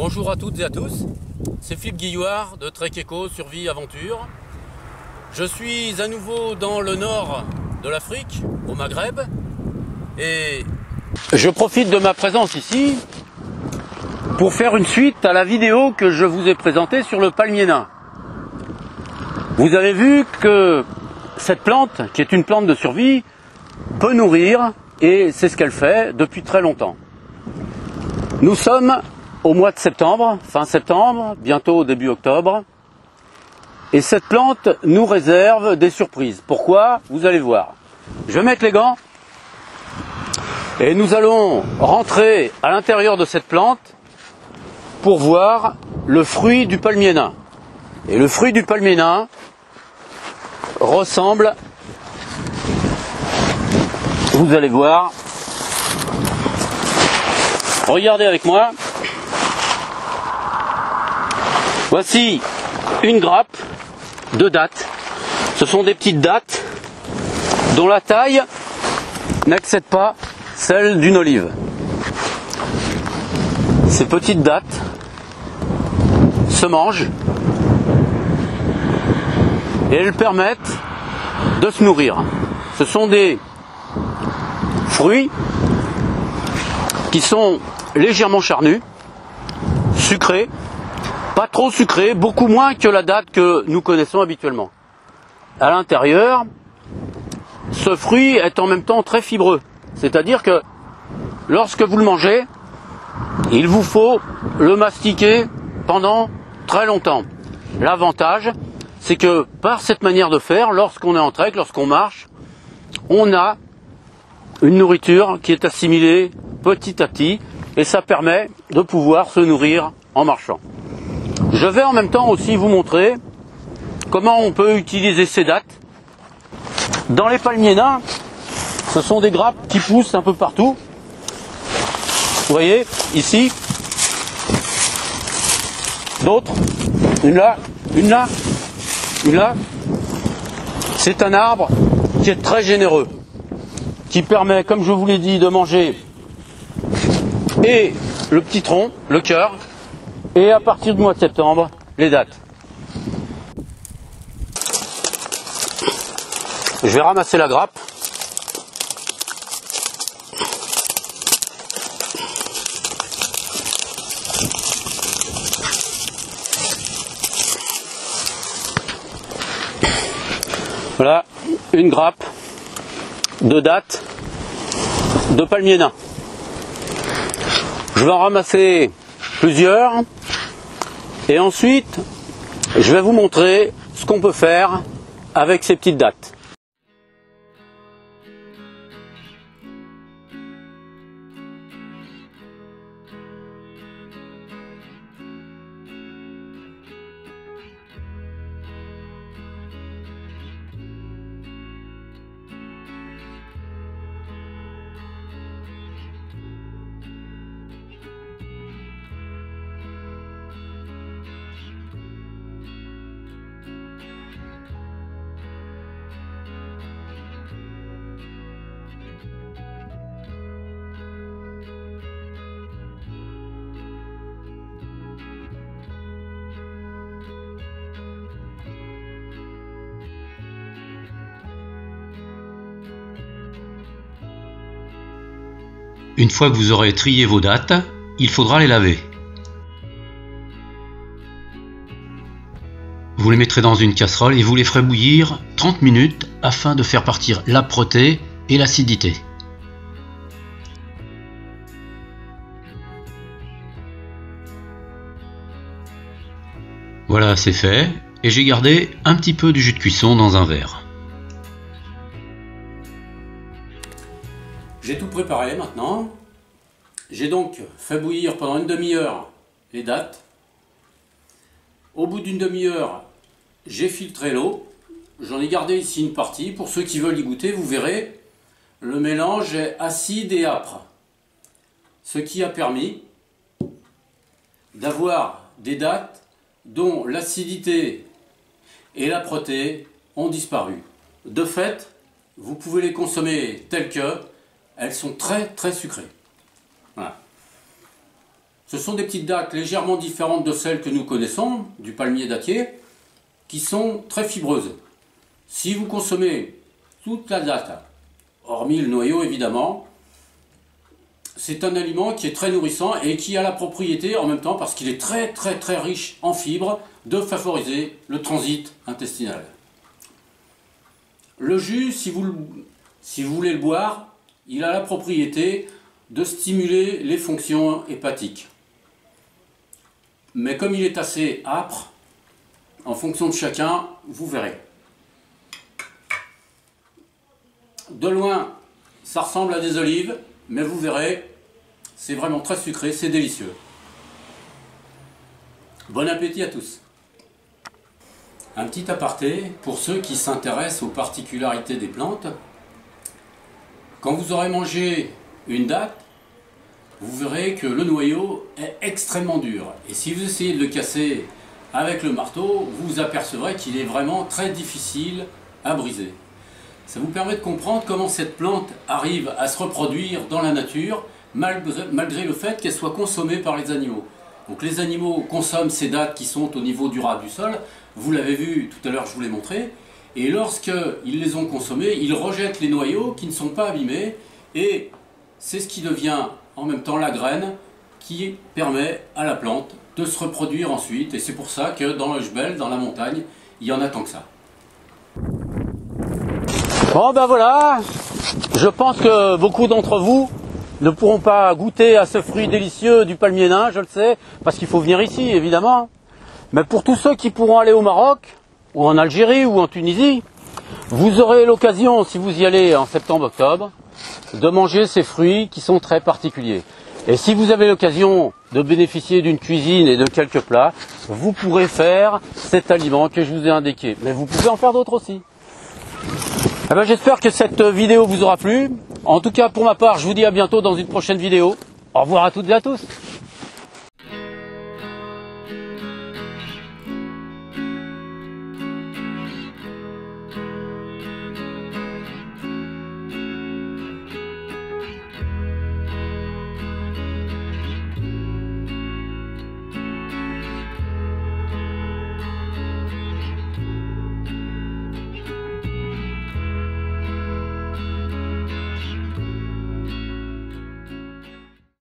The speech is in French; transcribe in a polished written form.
Bonjour à toutes et à tous, c'est Philippe Guillouard de Trek Eco Survie Aventure. Je suis à nouveau dans le nord de l'Afrique, au Maghreb, et je profite de ma présence ici pour faire une suite à la vidéo que je vous ai présentée sur le palmier nain. Vous avez vu que cette plante, qui est une plante de survie, peut nourrir, et c'est ce qu'elle fait depuis très longtemps. Nous sommes au mois de septembre, fin septembre, bientôt début octobre. Et cette plante nous réserve des surprises. Pourquoi? Vous allez voir. Je vais mettre les gants et nous allons rentrer à l'intérieur de cette plante pour voir le fruit du palmier nain. Et le fruit du palmier nain ressemble, vous allez voir, regardez avec moi. Voici une grappe de dattes. Ce sont des petites dattes dont la taille n'excède pas celle d'une olive. Ces petites dattes se mangent et elles permettent de se nourrir. Ce sont des fruits qui sont légèrement charnus, sucrés, pas trop sucré, beaucoup moins que la date que nous connaissons habituellement. À l'intérieur, ce fruit est en même temps très fibreux. C'est-à-dire que lorsque vous le mangez, il vous faut le mastiquer pendant très longtemps. L'avantage, c'est que par cette manière de faire, lorsqu'on est en trek, lorsqu'on marche, on a une nourriture qui est assimilée petit à petit et ça permet de pouvoir se nourrir en marchant. Je vais en même temps aussi vous montrer comment on peut utiliser ces dattes. Dans les palmiers nains, ce sont des grappes qui poussent un peu partout. Vous voyez, ici, d'autres, une là, une là, une là. C'est un arbre qui est très généreux, qui permet, comme je vous l'ai dit, de manger et le petit tronc, le cœur, et à partir du mois de septembre, les dattes. Je vais ramasser la grappe. Voilà, une grappe de dattes de palmier nain. Je vais en ramasser plusieurs. Et ensuite, je vais vous montrer ce qu'on peut faire avec ces petites dattes. Une fois que vous aurez trié vos dattes, il faudra les laver. Vous les mettrez dans une casserole et vous les ferez bouillir 30 minutes afin de faire partir l'âpreté et l'acidité. Voilà, c'est fait. Et j'ai gardé un petit peu du jus de cuisson dans un verre. J'ai tout préparé maintenant. J'ai donc fait bouillir pendant une demi-heure les dattes. Au bout d'une demi-heure, j'ai filtré l'eau. J'en ai gardé ici une partie. Pour ceux qui veulent y goûter, vous verrez, le mélange est acide et âpre. Ce qui a permis d'avoir des dattes dont l'acidité et l'âpreté ont disparu. De fait, vous pouvez les consommer telles que, elles sont très très sucrées. Voilà. Ce sont des petites dattes légèrement différentes de celles que nous connaissons, du palmier dattier, qui sont très fibreuses. Si vous consommez toute la date, hormis le noyau évidemment, c'est un aliment qui est très nourrissant et qui a la propriété en même temps, parce qu'il est très très très riche en fibres, de favoriser le transit intestinal. Le jus, si vous voulez le boire, il a la propriété de stimuler les fonctions hépatiques. Mais comme il est assez âpre, en fonction de chacun, vous verrez. De loin, ça ressemble à des olives, mais vous verrez, c'est vraiment très sucré, c'est délicieux. Bon appétit à tous. Un petit aparté pour ceux qui s'intéressent aux particularités des plantes. Quand vous aurez mangé une datte, vous verrez que le noyau est extrêmement dur. Et si vous essayez de le casser avec le marteau, vous apercevrez qu'il est vraiment très difficile à briser. Ça vous permet de comprendre comment cette plante arrive à se reproduire dans la nature, malgré le fait qu'elle soit consommée par les animaux. Donc les animaux consomment ces dattes qui sont au niveau du ras du sol, vous l'avez vu tout à l'heure, je vous l'ai montré, et lorsqu'ils les ont consommées, ils rejettent les noyaux qui ne sont pas abîmés, et c'est ce qui devient en même temps la graine qui permet à la plante de se reproduire ensuite, et c'est pour ça que dans le Jebel, dans la montagne, il y en a tant que ça. Bon ben voilà, je pense que beaucoup d'entre vous ne pourront pas goûter à ce fruit délicieux du palmier nain, je le sais, parce qu'il faut venir ici évidemment. Mais pour tous ceux qui pourront aller au Maroc, ou en Algérie, ou en Tunisie, vous aurez l'occasion, si vous y allez en septembre-octobre, de manger ces fruits qui sont très particuliers. Et si vous avez l'occasion de bénéficier d'une cuisine et de quelques plats, vous pourrez faire cet aliment que je vous ai indiqué. Mais vous pouvez en faire d'autres aussi. Eh ben, j'espère que cette vidéo vous aura plu. En tout cas, pour ma part, je vous dis à bientôt dans une prochaine vidéo. Au revoir à toutes et à tous.